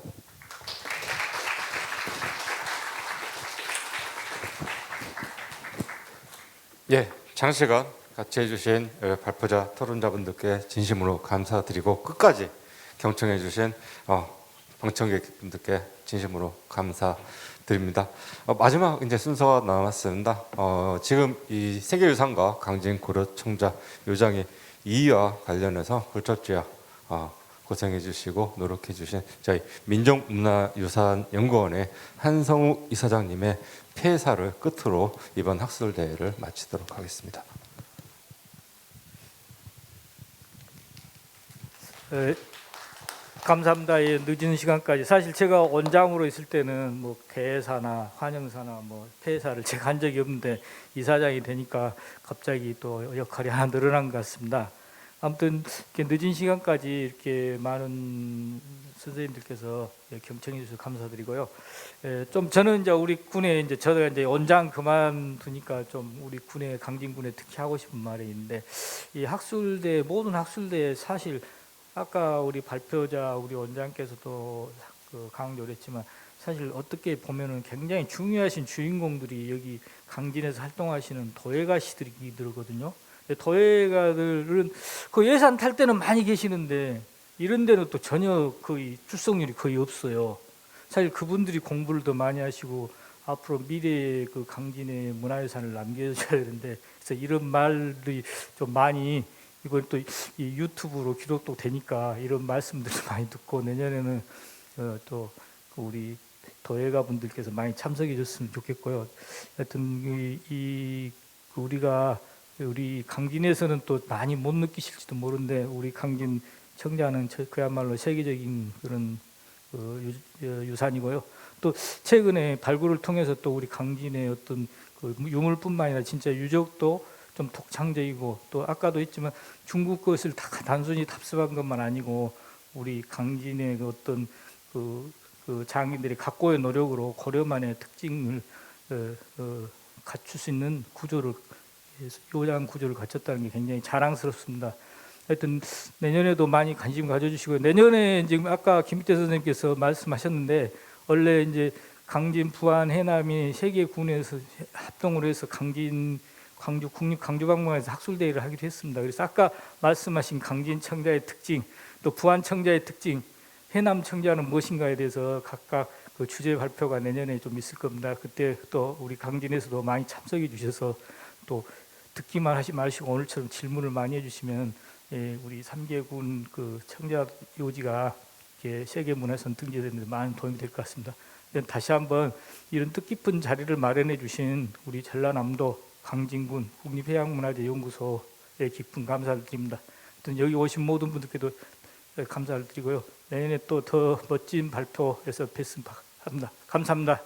예, 장시간 같이 해주신 발표자 토론자분들께 진심으로 감사드리고, 끝까지 경청해 주신 방청객분들께 진심으로 감사드립니다. 마지막 이제 순서가 남았습니다. 지금 이 세계유산과 강진 고려청자 요장이 이와 관련해서 불철주야 고생해 주시고 노력해 주신 저희 민족문화유산연구원의 한성우 이사장님의 폐사를 끝으로 이번 학술대회를 마치도록 하겠습니다. 감사합니다. 예, 늦은 시간까지. 사실 제가 원장으로 있을 때는 뭐 개사나 환영사나 뭐 폐사를 제가 한 적이 없는데, 이사장이 되니까 갑자기 또 역할이 하나 늘어난 것 같습니다. 아무튼 이렇게 늦은 시간까지 이렇게 많은 선생님들께서 경청해 주셔서 감사드리고요. 좀 저는 이제 우리 군에 이제 저가 이제 원장 그만두니까 좀 우리 군에, 강진군에 특히 하고 싶은 말이 있는데, 이 학술대, 모든 학술대에 사실 아까 우리 발표자 우리 원장께서도 강조를 했지만 사실 어떻게 보면은 굉장히 중요하신 주인공들이 여기 강진에서 활동하시는 도예가시들이거든요. 도예가들은 그 예산 탈 때는 많이 계시는데 이런 데는 또 전혀 거의 출석률이 거의 없어요. 사실 그분들이 공부를 더 많이 하시고 앞으로 미래의 그 강진의 문화유산을 남겨줘야 되는데, 그래서 이런 말들이 좀 많이, 이걸 또 이 유튜브로 기록도 되니까 이런 말씀들을 많이 듣고 내년에는 또 우리 도예가 분들께서 많이 참석해 줬으면 좋겠고요. 하여튼 우리가 우리 강진에서는 또 많이 못 느끼실지도 모르는데 우리 강진 청자는 그야말로 세계적인 그런 유산이고요. 또 최근에 발굴을 통해서 또 우리 강진의 어떤 그 유물뿐만 아니라 진짜 유적도 좀 독창적이고, 또 아까도 했지만 중국 것을 단순히 탑습한 것만 아니고 우리 강진의 그 어떤 그 장인들이 각고의 노력으로 고려만의 특징을 갖출 수 있는 구조를, 요장 구조를 갖췄다는 게 굉장히 자랑스럽습니다. 하여튼 내년에도 많이 관심 가져주시고요. 내년에 지금 아까 김희태 선생님께서 말씀하셨는데, 원래 이제 강진, 부안, 해남이 세 개 군에서 합동으로 해서 강진 광주 국립광주박물관에서 학술대회를 하기로 했습니다. 그래서 아까 말씀하신 강진 청자의 특징, 또 부안 청자의 특징, 해남 청자는 무엇인가에 대해서 각각 그 주제 발표가 내년에 좀 있을 겁니다. 그때 또 우리 강진에서도 많이 참석해 주셔서 또 듣기만 하지 마시고 오늘처럼 질문을 많이 해주시면 우리 3개군 그 청자 요지가 세계문화유산 등재되는 데 많은 도움이 될 것 같습니다. 다시 한번 이런 뜻깊은 자리를 마련해 주신 우리 전라남도 강진군 국립해양문화재연구소에 깊은 감사를 드립니다. 여기 오신 모든 분들께도 감사를 드리고요. 내년에 또 더 멋진 발표에서 뵙습니다. 감사합니다.